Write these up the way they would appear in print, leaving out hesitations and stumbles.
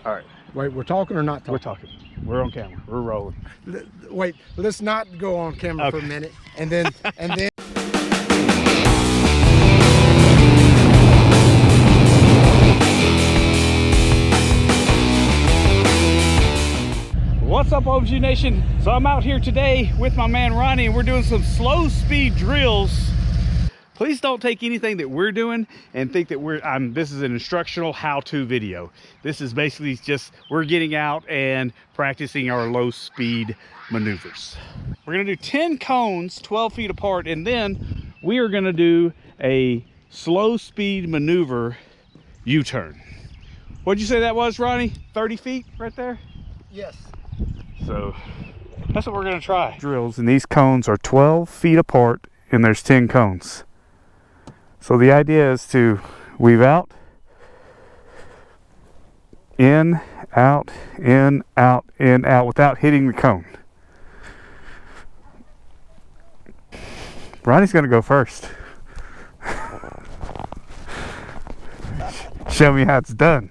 All right. Wait, we're talking or not talking? We're talking. We're on camera. We're rolling. Wait, let's not go on camera for a minute. And then, What's up, OMG Nation? So I'm out here today with my man Ronnie, and we're doing some slow speed drills. Please don't take anything that we're doing and think that this is an instructional how-to video. This is basically just we're getting out and practicing our low speed maneuvers. We're gonna do 10 cones 12 feet apart, and then we are gonna do a slow speed maneuver U-turn. What'd you say that was, Ronnie? 30 feet right there? yes. So that's what we're gonna try. Drills, and these cones are 12 feet apart, and there's 10 cones. So the idea is to weave out, in, out, in, out, in, out, without hitting the cone. Ronnie's gonna go first. Show me how it's done.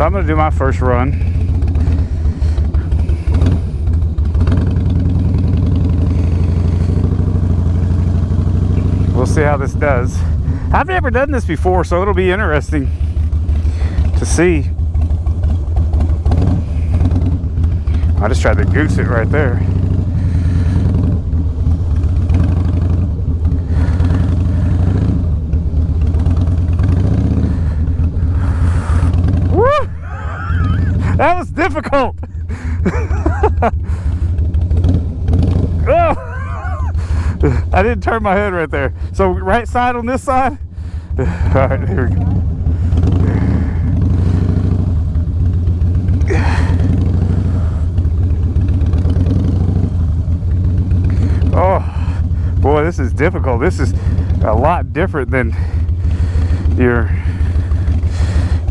So I'm going to do my first run. We'll see how this does. I've never done this before, so it'll be interesting to see. I just tried to goose it right there. That was difficult. Oh, I didn't turn my head right there. So right side on this side. All right, here we go. Oh, boy, this is difficult. This is a lot different than you're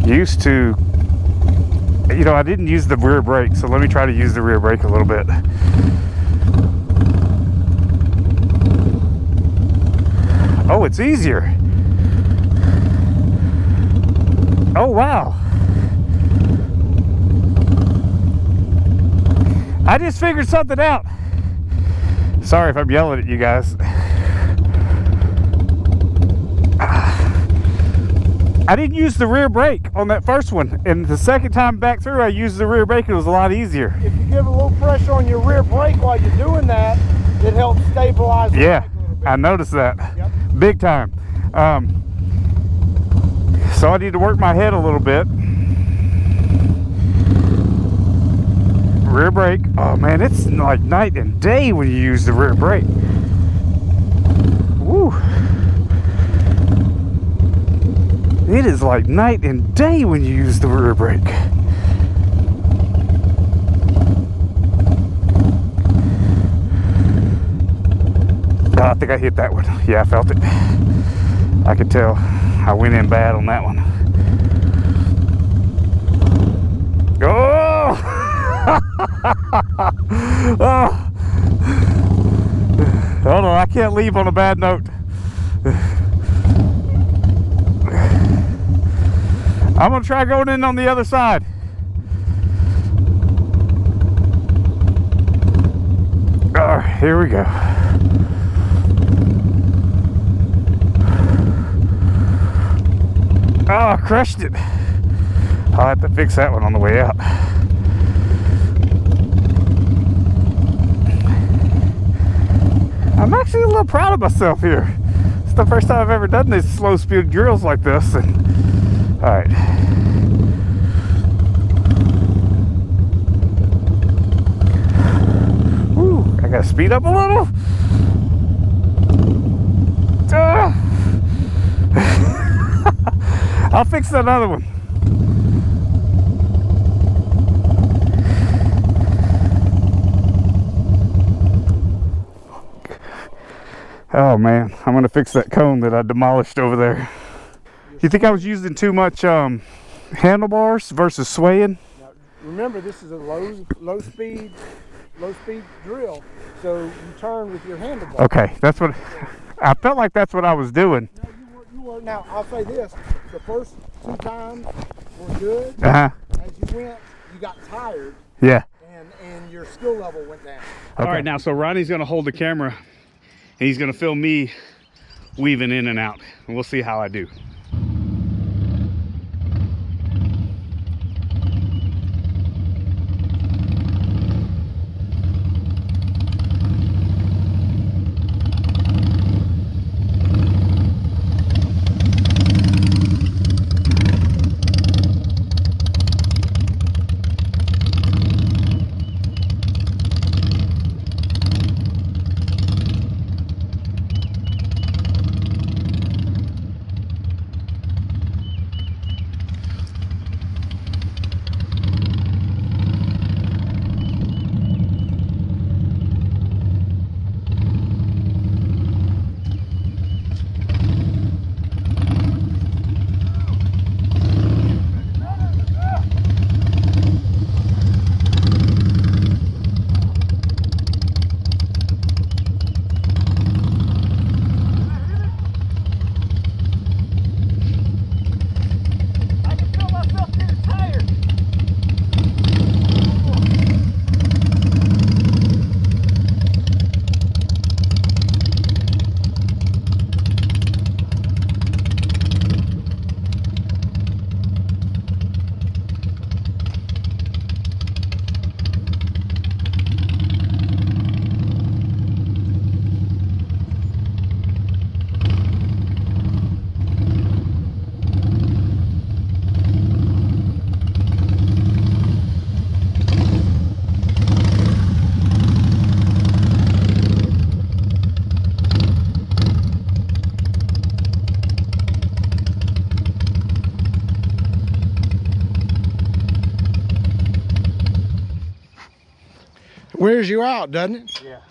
used to. You know, I didn't use the rear brake, so let me try to use the rear brake a little bit. Oh, it's easier. Oh, wow. I just figured something out. Sorry if I'm yelling at you guys. I didn't use the rear brake on that first one, and the second time back through I used the rear brake and it was a lot easier. If you give a little pressure on your rear brake while you're doing that, it helps stabilize the bike a little bit. I noticed that. Yep. Big time. So I need to work my head a little bit. Rear brake. Oh man, it's like night and day when you use the rear brake. Woo. It is like night and day when you use the rear brake. Oh, I think I hit that one. Yeah, I felt it. I could tell. I went in bad on that one. Oh! Oh! Hold on, I can't leave on a bad note. I'm gonna try going in on the other side. All right, here we go. Oh, crushed it. I'll have to fix that one on the way out. I'm actually a little proud of myself here. It's the first time I've ever done these slow speed drills like this. And, all right. Woo, I gotta speed up a little. I'll fix that other one. Oh man, I'm gonna fix that cone that I demolished over there. You think I was using too much handlebars versus swaying? Now, remember, this is a low speed drill, so you turn with your handlebars. Okay, that's what I felt like. That's what I was doing. No, you were. Now I'll say this: the first 2 times were good. As you went, you got tired. Yeah. And your skill level went down. Okay. All right, now so Ronnie's gonna hold the camera, and he's gonna film me weaving in and out, and we'll see how I do. Wears you out, doesn't it? Yeah.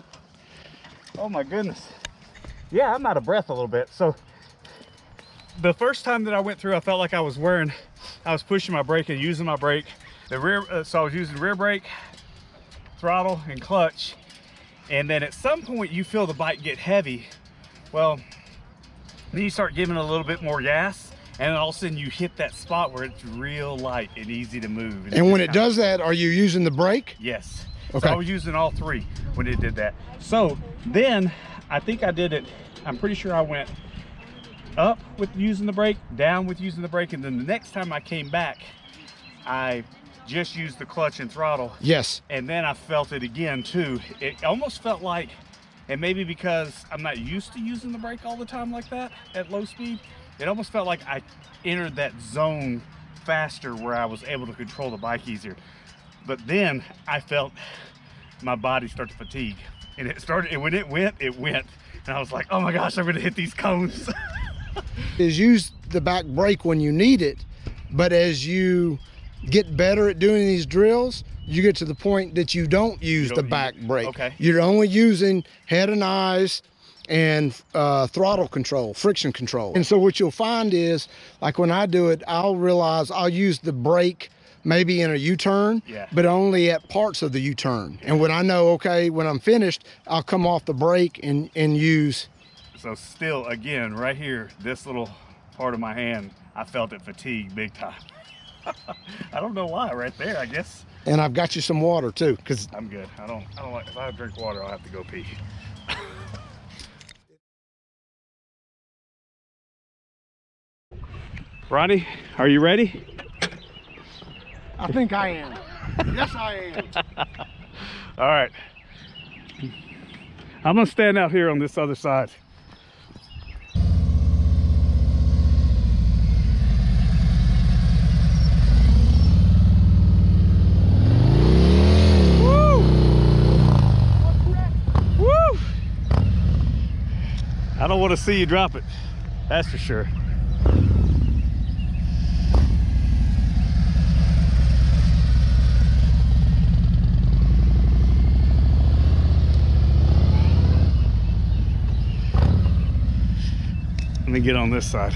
Oh my goodness. Yeah, I'm out of breath a little bit. So the first time that I went through, I felt like I was pushing my brake and using my brake. So I was using rear brake, throttle, and clutch. And then at some point you feel the bike get heavy. Well, then you start giving it a little bit more gas, and all of a sudden you hit that spot where it's real light and easy to move. And when it does that, are you using the brake? Yes. Okay. So I was using all 3 when it did that. So then I think I did it, I'm pretty sure I went up with using the brake, down with using the brake, and then the next time I came back, I just used the clutch and throttle. Yes. And then I felt it again too. It almost felt like, and maybe because I'm not used to using the brake all the time like that at low speed, it almost felt like I entered that zone faster where I was able to control the bike easier. But then I felt my body start to fatigue, and it started, and when it went, and I was like, oh my gosh, I'm gonna hit these cones. Is use the back brake when you need it, but as you get better at doing these drills, you get to the point that you don't use the back brake. Okay. You're only using head and eyes and throttle control, friction control. And so what you'll find is, like when I do it, I'll realize I'll use the brake maybe in a U-turn, but only at parts of the U-turn. And when I know, okay, when I'm finished, I'll come off the brake and use. So still, again, right here, this little part of my hand, I felt it fatigue big time. I don't know why, right there, I guess. And I've got you some water too, because I'm good. I don't like, if I drink water, I'll have to go pee. Ronnie, are you ready? I think I am. Yes, I am. All right. I'm gonna stand out here on this other side. I don't want to see you drop it, that's for sure. Let me get on this side.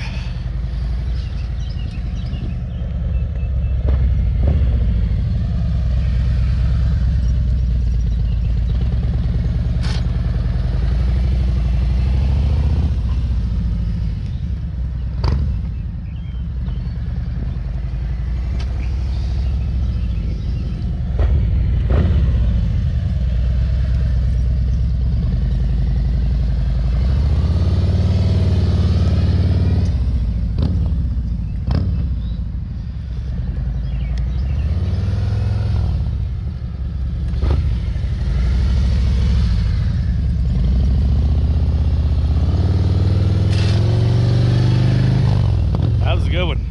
Good one.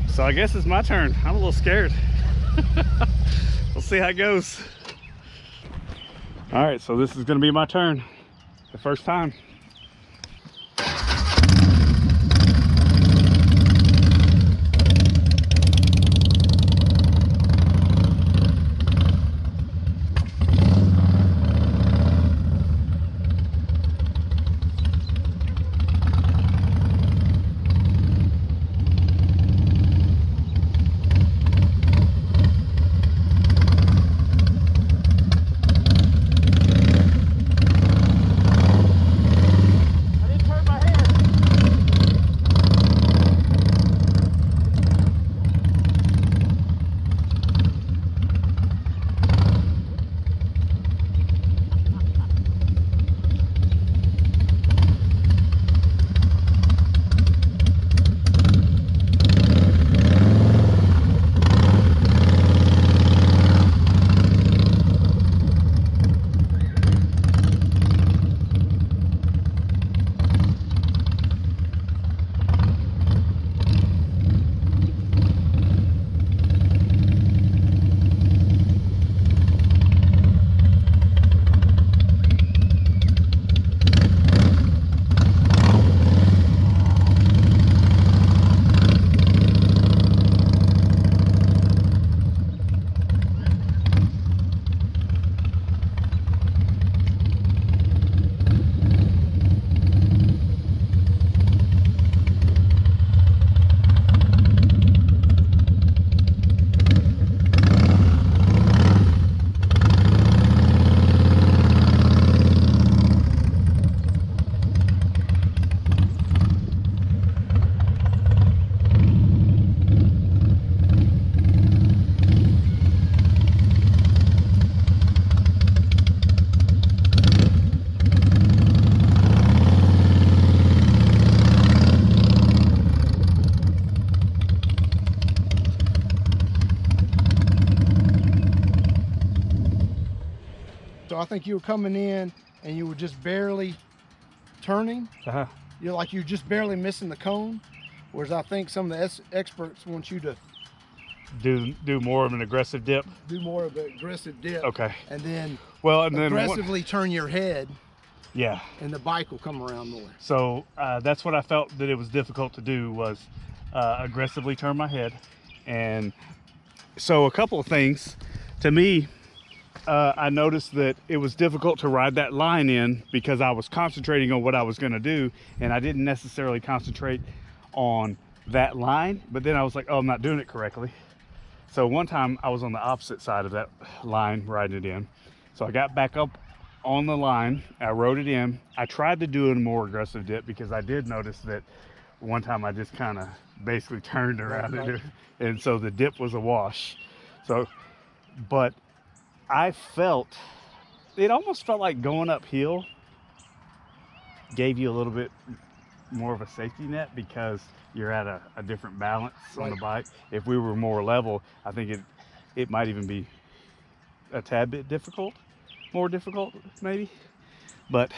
So I guess it's my turn. I'm a little scared. We'll see how it goes. All right, so this is gonna be my turn. The first time. So I think you were coming in and you were just barely turning. You're like, you're just barely missing the cone. Whereas I think some of the experts want you to do more of an aggressive dip. Do more of an aggressive dip. Okay. And then aggressively turn your head. Yeah. And the bike will come around more. So that's what I felt that it was difficult to do, was aggressively turn my head. And so a couple of things to me, I noticed that it was difficult to ride that line in because I was concentrating on what I was going to do, and I didn't necessarily concentrate on that line. But then I was like, oh, I'm not doing it correctly. So one time I was on the opposite side of that line riding it in. So I got back up on the line, I rode it in. I tried to do a more aggressive dip because I did notice that one time I just kind of basically turned around it, and so the dip was a wash. So, but I felt, it almost felt like going uphill gave you a little bit more of a safety net because you're at a different balance on the bike. If we were more level, I think it might even be a tad bit difficult, more difficult maybe, but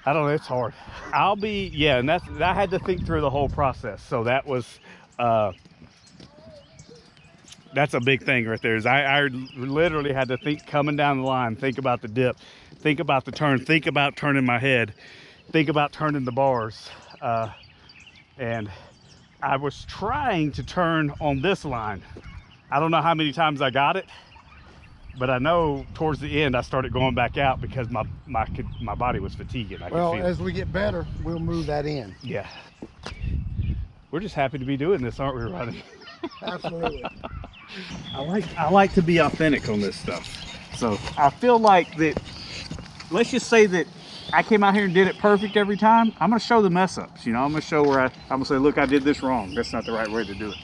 I don't know, it's hard. And I had to think through the whole process. So that was, that's a big thing right there, is I literally had to think coming down the line, think about the dip, think about the turn, think about turning my head, think about turning the bars. And I was trying to turn on this line. I don't know how many times I got it, but I know towards the end I started going back out because my body was fatiguing. Well, as we get better, we'll move that in. Yeah. We're just happy to be doing this, aren't we, Ronnie? Absolutely. I like to be authentic on this stuff. So I feel like that, let's just say that I came out here and did it perfect every time. I'm gonna show the mess ups, you know, I'm gonna show where I'm gonna say, look, I did this wrong. That's not the right way to do it.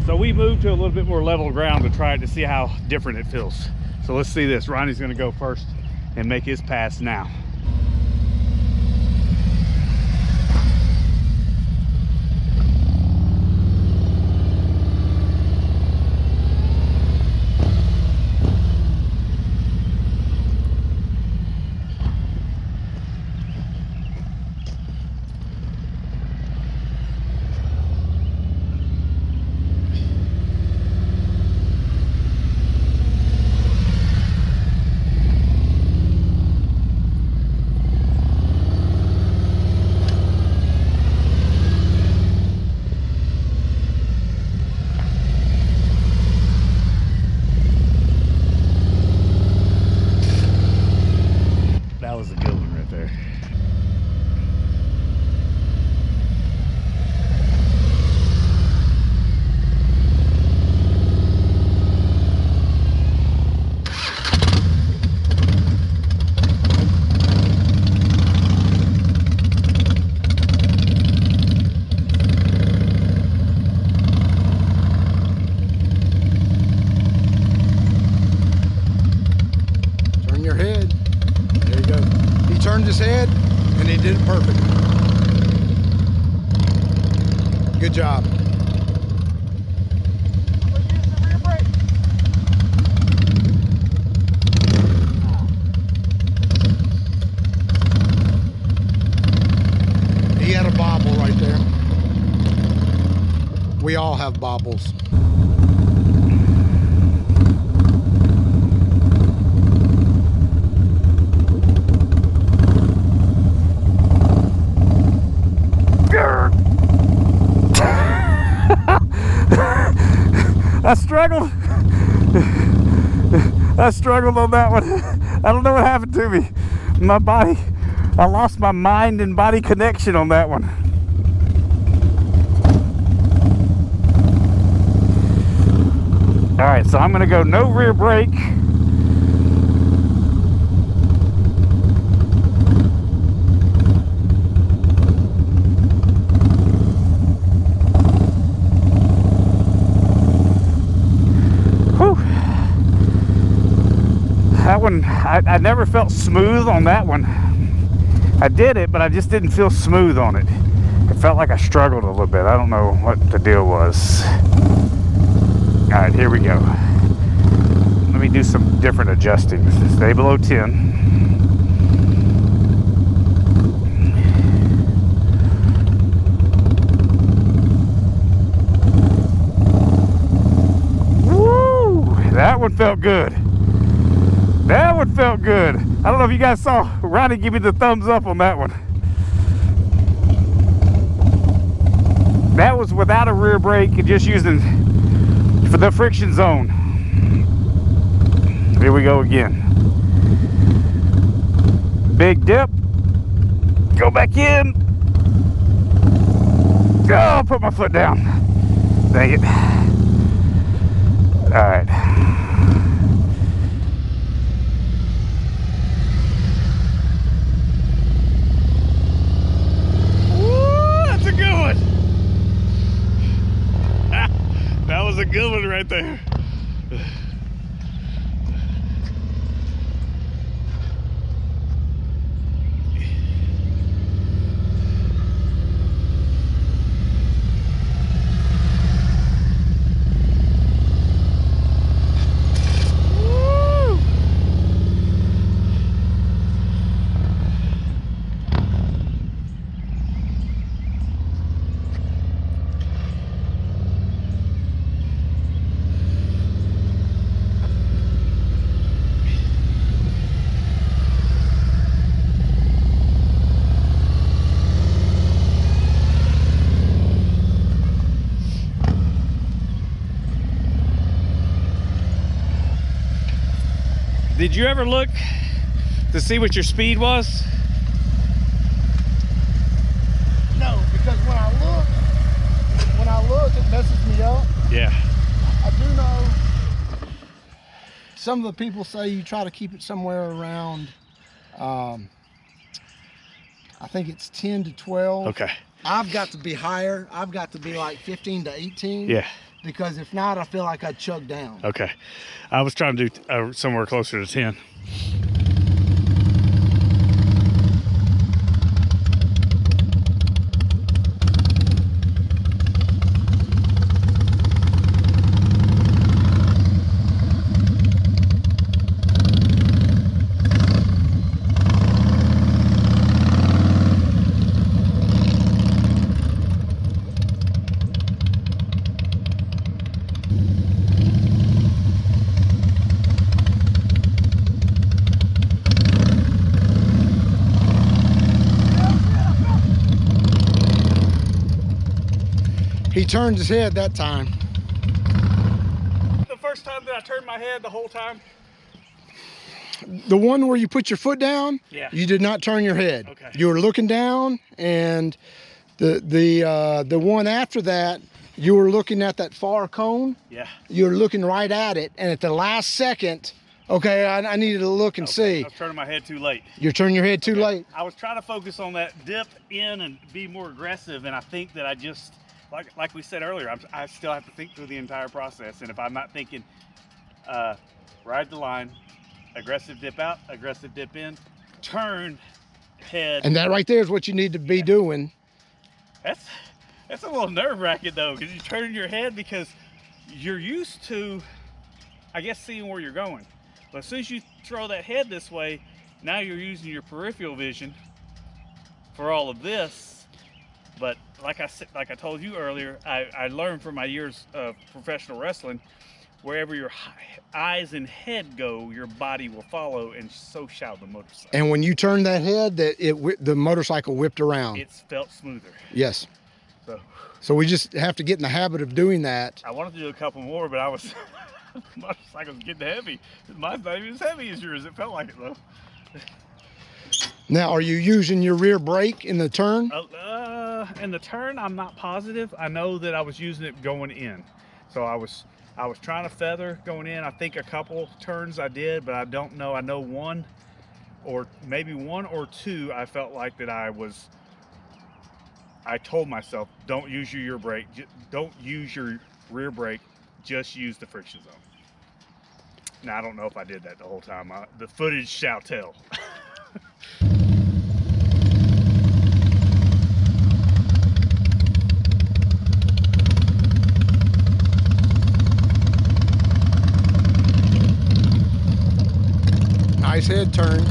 So we moved to a little bit more level ground to try it to see how different it feels. So let's see this. Ronnie's gonna go first and make his pass now. That was a good one right there. Turn your head. There you go. He turned his head and he did it perfect. Good job. He had a bobble right there. We all have bobbles. I struggled on that one. I don't know what happened to me. My body, I lost my mind and body connection on that one. All right, so I'm gonna go no rear brake. That one, I never felt smooth on that one. I did it, but I just didn't feel smooth on it. It felt like I struggled a little bit. I don't know what the deal was. All right, here we go. Let me do some different adjusting. Stay below 10. felt good. That one felt good. I don't know if you guys saw Ronnie give me the thumbs up on that one. That was without a rear brake and just using for the friction zone. Here we go again. Big dip. Go back in. Oh, put my foot down. Dang it. All right. Woo, that's a good one. That was a good one right there. Did you ever look to see what your speed was? No, because when I look, it messes me up. Yeah. I do know some of the people say you try to keep it somewhere around, I think it's 10 to 12. Okay. I've got to be higher. I've got to be like 15 to 18. Yeah. Because if not, I feel like I'd chug down. Okay. I was trying to do somewhere closer to 10. He turned his head that time. The first time that I turned my head the whole time? The one where you put your foot down, yeah, you did not turn your head. Okay. You were looking down, and the one after that, you were looking at that far cone. Yeah. You were looking right at it, and at the last second, okay, I needed to look and see. I was turning my head too late. You're turning your head too late. I was trying to focus on that dip in and be more aggressive, and I think that I just, like we said earlier, I still have to think through the entire process, and if I'm not thinking, ride the line, aggressive dip out, aggressive dip in, turn, head. And that right there is what you need to be doing. That's a little nerve-wracking though, because you turn your head because you're used to, I guess, seeing where you're going. But as soon as you throw that head this way, now you're using your peripheral vision for all of this. But like I told you earlier, I learned from my years of professional wrestling, wherever your eyes and head go, your body will follow, and so shall the motorcycle. And when you turn that head, the motorcycle whipped around. It's felt smoother. Yes. So we just have to get in the habit of doing that. I wanted to do a couple more, but I was motorcycle's getting heavy. Mine's not even as heavy as yours. It felt like it though. Now, are you using your rear brake in the turn? In the turn, I'm not positive. I know that I was using it going in. So I was trying to feather going in. I think a couple turns I did, but I don't know. I know one or maybe one or two, I felt like that I told myself, don't use your rear brake. Don't use your rear brake. Just use the friction zone. Now, I don't know if I did that the whole time. The footage shall tell. Nice head turn.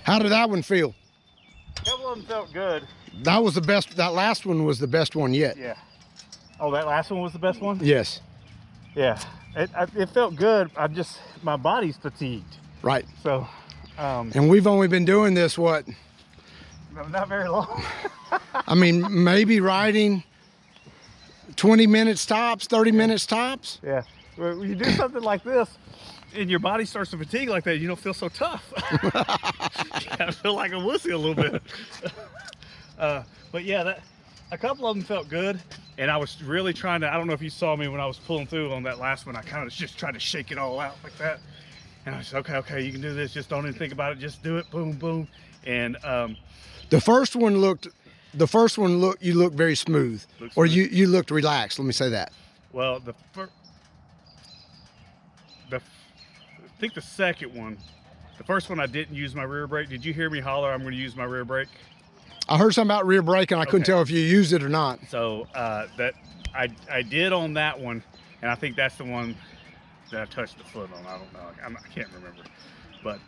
How did that one feel? A couple of them felt good. That was the best. That last one was the best one yet. Yeah. Oh, that last one was the best one? Yes. Yeah. It felt good. My body's fatigued. Right. So. And we've only been doing this, what? Not very long. I mean, maybe riding 20 minutes tops, 30 minutes tops. Yeah. When you do something like this and your body starts to fatigue like that, you don't feel so tough. I feel like a wussy a little bit. But yeah, a couple of them felt good. And I was really trying to, I don't know if you saw me when I was pulling through on that last one, I kind of just tried to shake it all out like that. And I was okay, you can do this. Just don't even think about it. Just do it. Boom, boom. And the first one you looked very smooth. Or you looked relaxed. Let me say that. Well, I think the second one, the first one I didn't use my rear brake. Did you hear me holler, I'm going to use my rear brake? I heard something about rear brake and I couldn't tell if you used it or not. So that I did on that one, and I think that's the one that I touched the foot on. I don't know. I can't remember, but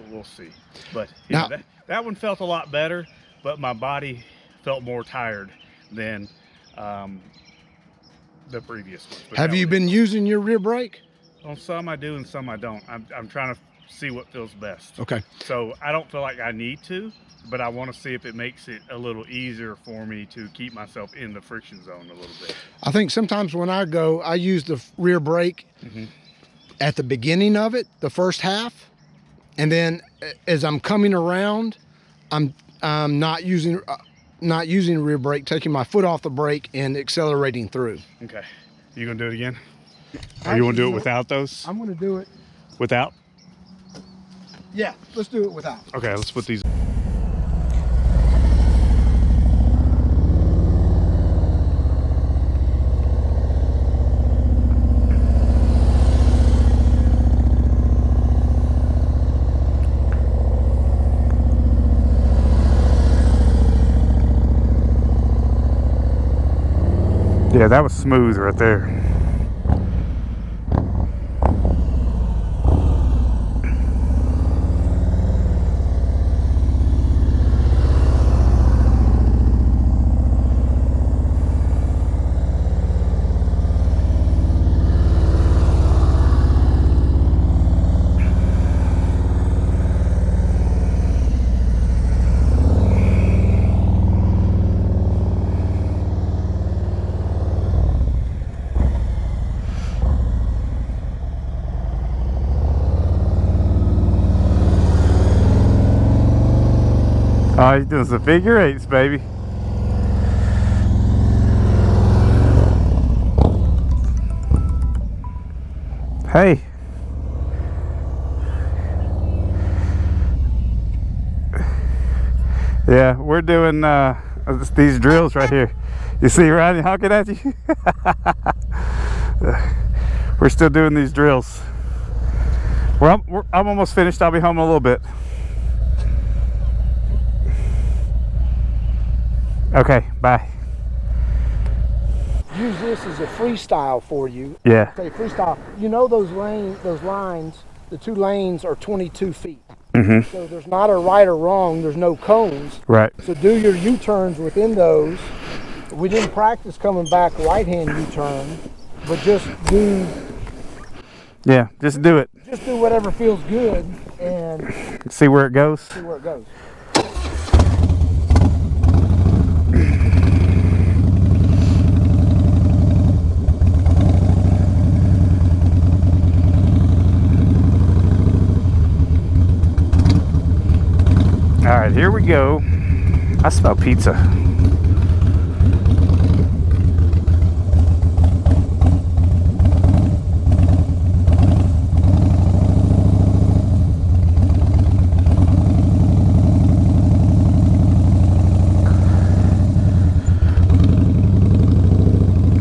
we'll see. But yeah, now, that one felt a lot better, but my body felt more tired than the previous one. Have you been using your rear brake? On some I do and some I don't. I'm trying to see what feels best. Okay. So I don't feel like I need to, but I want to see if it makes it a little easier for me to keep myself in the friction zone a little bit. I think sometimes when I go, I use the rear brake at the beginning of it, the first half, and then as I'm coming around, I'm not using rear brake, taking my foot off the brake and accelerating through. Okay. You gonna do it again? Or you want to do it without those? I'm going to do it. Without? Yeah, let's do it without. Okay, let's put these. Yeah, that was smooth right there. Oh, he's doing some figure eights, baby. Hey. Yeah, we're doing these drills right here. You see Ronnie honking at you? We're still doing these drills. I'm almost finished. I'll be home in a little bit. Okay, bye. Use this as a freestyle for you. Yeah. Okay, freestyle. You know those lines, the 2 lanes are 22 feet. So there's not a right or wrong, there's no cones. Right. So do your U-turns within those. We didn't practice coming back right-hand U-turn, but just do... Yeah, just do it. Just do whatever feels good and... See where it goes? See where it goes. All right, here we go. I smell pizza.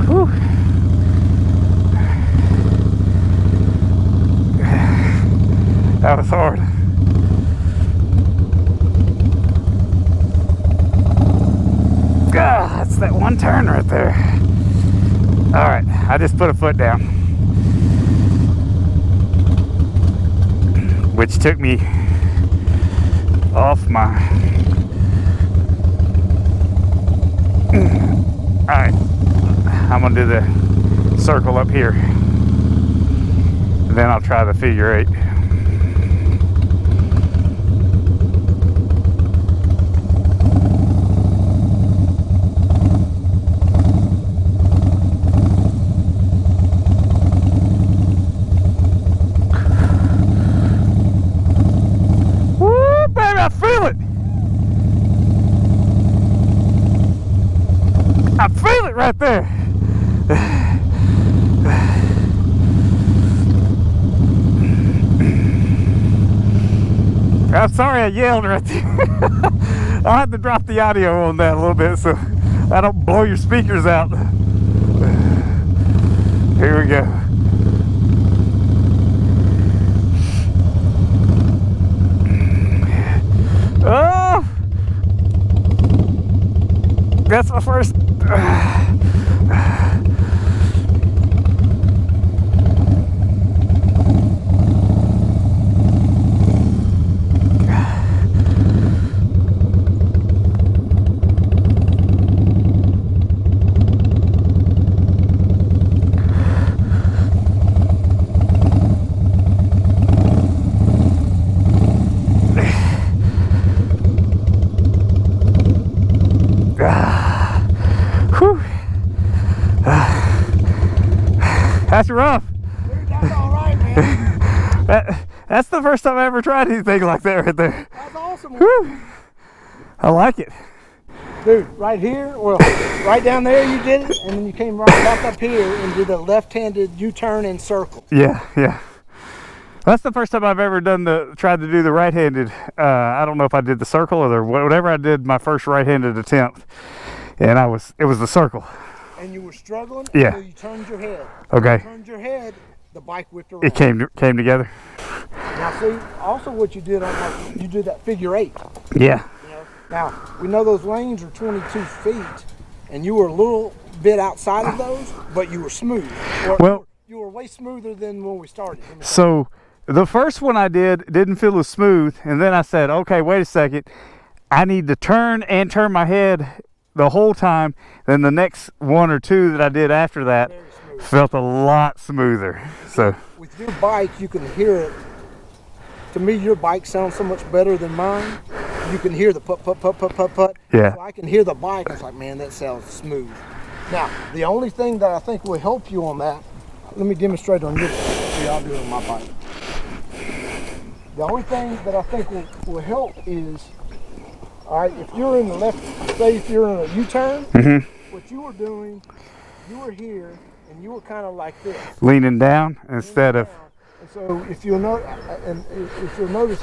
Whew. That was hard. God, that's that one turn right there. All right, I just put a foot down, which took me off my. All right, I'm gonna do the circle up here, and then I'll try the figure 8. Woo, baby, I feel it. I feel it right there. I'm sorry I yelled right there. I'll have to drop the audio on that a little bit so I don't blow your speakers out. Here we go. Oh! That's my first. That's rough. Dude, that's all right, man. That's the first time I ever tried anything like that right there. That's awesome. Whew. I like it. Dude, right here, well, right down there you did it, and then you came right back up here and did a left-handed U-turn and circle. Yeah, yeah. That's the first time I've ever tried to do the right-handed. I don't know if I did the circle or whatever I did my first right-handed attempt, and it was the circle. And you were struggling Yeah. until you turned your head. Okay. You turned your head, the bike whipped around. It came together. Now see, also what you did you did that figure 8. Yeah. You know? Now, we know those lanes are 22 feet, and you were a little bit outside of those, but you were smooth. Well, you were way smoother than when we started. So the first one I didn't feel as smooth, and then I said, okay, wait a second. I need to turn my head the whole time. Then the next one or two that I did after that felt a lot smoother. So with your bike, you can hear it. To me, your bike sounds so much better than mine. You can hear the put. Yeah. So I can hear the bike. It's like, man, that sounds smooth. Now, the only thing that I think will help you on that, let me demonstrate on your bike. See, I'll do it on my bike. The only thing that I think will help is, all right, if you're in the left, say if you're in a U-turn, what you were doing, you were here, and you were kind of like this. Leaning down instead of. And so if you'll notice,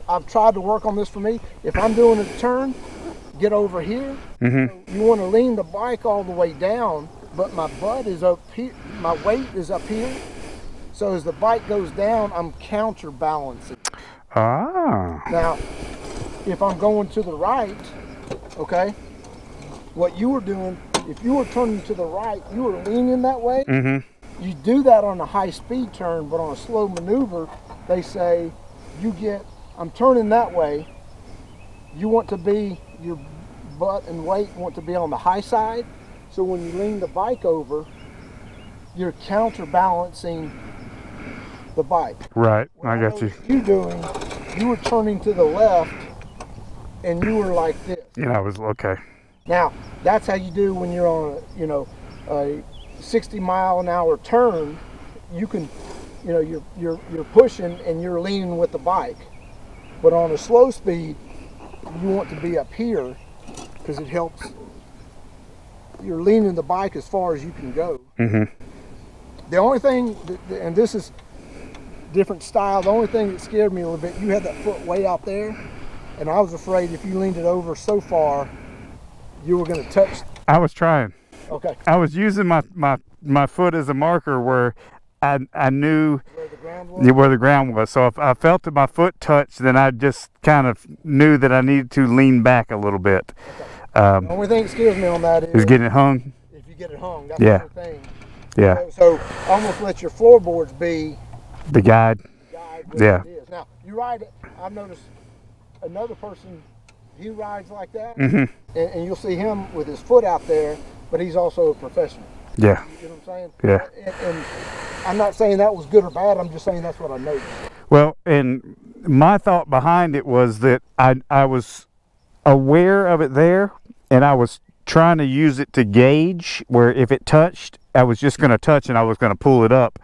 I've tried to work on this for me. If I'm doing a turn, get over here. So you want to lean the bike all the way down, but my butt is up here, my weight is up here. So as the bike goes down, I'm counterbalancing. Ah. Now, if I'm going to the right, okay, what you were doing, if you were turning to the right, you were leaning that way. You do that on a high-speed turn, but on a slow maneuver, they say, I'm turning that way. You want to be, your butt and weight want to be on the high side. So when you lean the bike over, you're counterbalancing the bike. Right, I got you. You were turning to the left, and you were like this. Yeah, I was okay. Now, that's how you do when you're on a 60-mile-an-hour turn. You can, you're pushing and you're leaning with the bike. But on a slow speed, you want to be up here because it helps. You're leaning the bike as far as you can go. The only thing, and this is different style, the only thing that scared me a little bit, you had that foot way out there, and I was afraid if you leaned it over so far, you were going to touch. I was trying. Okay. I was using my foot as a marker where I knew where the ground was. So if I felt that my foot touched, then I just kind of knew that I needed to lean back a little bit. The only thing that scares me on that is getting it hung. If you get it hung, that's the only thing. Yeah. So almost let your floorboards be the guide. It is. Now, you're right. I've noticed another person, he rides like that, Mm-hmm. and you'll see him with his foot out there, but he's also a professional. Yeah. You know what I'm saying? Yeah. And I'm not saying that was good or bad. I'm just saying that's what I noticed. Well, and my thought behind it was that I was aware of it there, and I was trying to use it to gauge where if it touched, I was just going to touch and I was going to pull it up,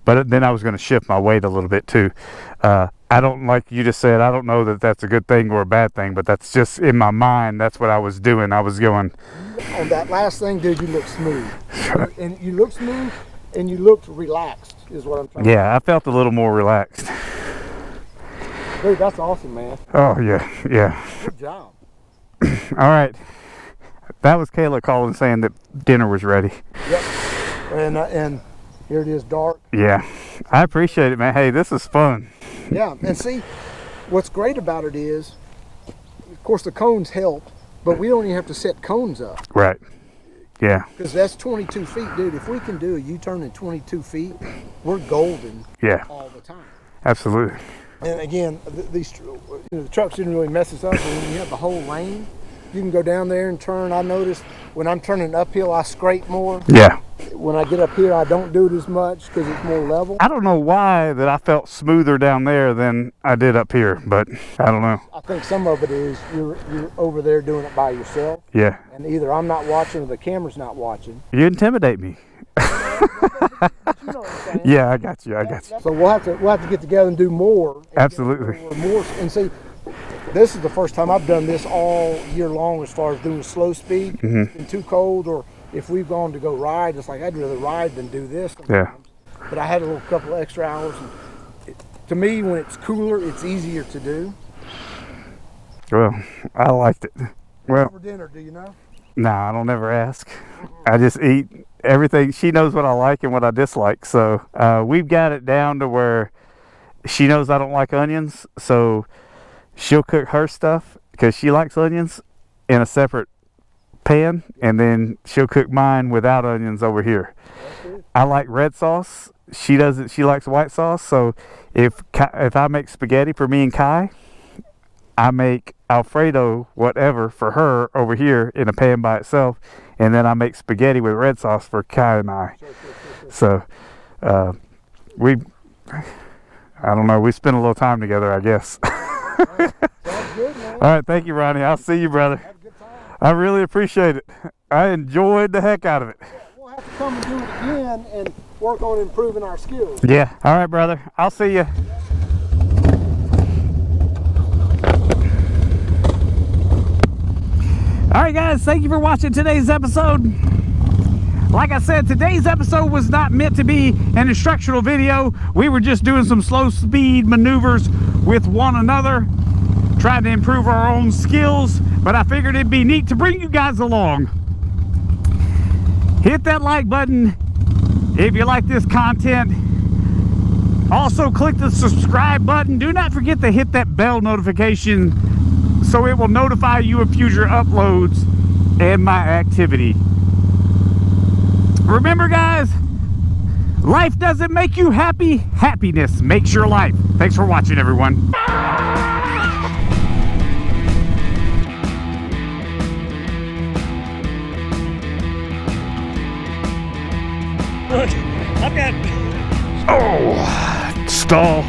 but then I was going to shift my weight a little bit too. I don't, like you just said, I don't know that that's a good thing or a bad thing, but that's just in my mind. That's what I was doing. I was going. On that last thing, dude, you look smooth, and you look smooth, and you looked relaxed. Is what I'm trying. Yeah, I felt a little more relaxed. Dude, that's awesome, man. Oh yeah, yeah. Good job. All right. That was Kayla calling saying that dinner was ready. Yep. And here it is, dark. Yeah. I appreciate it, man. Hey, this is fun. Yeah, and see, what's great about it is, of course, the cones help, but we don't even have to set cones up. Right. Yeah. Because that's 22 feet, dude. If we can do a U-turn in 22 feet, we're golden. Yeah. All the time. Absolutely. And again, these the trucks didn't really mess us up. But when you have the whole lane, you can go down there and turn. I noticed when I'm turning uphill, I scrape more. Yeah. When I get up here, I don't do it as much because it's more level. I don't know why that I felt smoother down there than I did up here, but I don't know. I think some of it is you're over there doing it by yourself. Yeah. And either I'm not watching or the camera's not watching. You intimidate me. You know what I'm saying? Yeah, I got you. I got you. So we'll have to get together and do more. And Absolutely. More. And see, this is the first time I've done this all year long as far as doing slow speed. Mm-hmm. It's been too cold, or if we've gone to go ride, it's like I'd rather ride than do this sometimes. Yeah. But I had a little couple of extra hours. And to me, when it's cooler, it's easier to do. Well, I liked it. Well, For dinner, do you know? nah, I don't ever ask. I just eat everything. She knows what I like and what I dislike. So we've got it down to where she knows I don't like onions. So she'll cook her stuff because she likes onions in a separate pan, and then she'll cook mine without onions over here. I like red sauce. She doesn't. She likes white sauce. So if I make spaghetti for me and Kai, I make Alfredo whatever for her over here in a pan by itself, and then I make spaghetti with red sauce for Kai and I. So I don't know, we spend a little time together, I guess. Sounds good, man. All right, thank you, Ronnie. I'll see you, brother. Have a good time. I really appreciate it. I enjoyed the heck out of it. We'll have to come and do it again and work on improving our skills. Yeah. All right, brother. I'll see you. All right, guys, thank you for watching today's episode. Like I said, today's episode was not meant to be an instructional video. We were just doing some slow speed maneuvers with one another, trying to improve our own skills, but I figured it'd be neat to bring you guys along. Hit that like button if you like this content. Also, click the subscribe button. Do not forget to hit that bell notification so it will notify you of future uploads and my activity. Remember, guys, life doesn't make you happy. Happiness makes your life. Thanks for watching, everyone. Look, I've got... Oh, stall.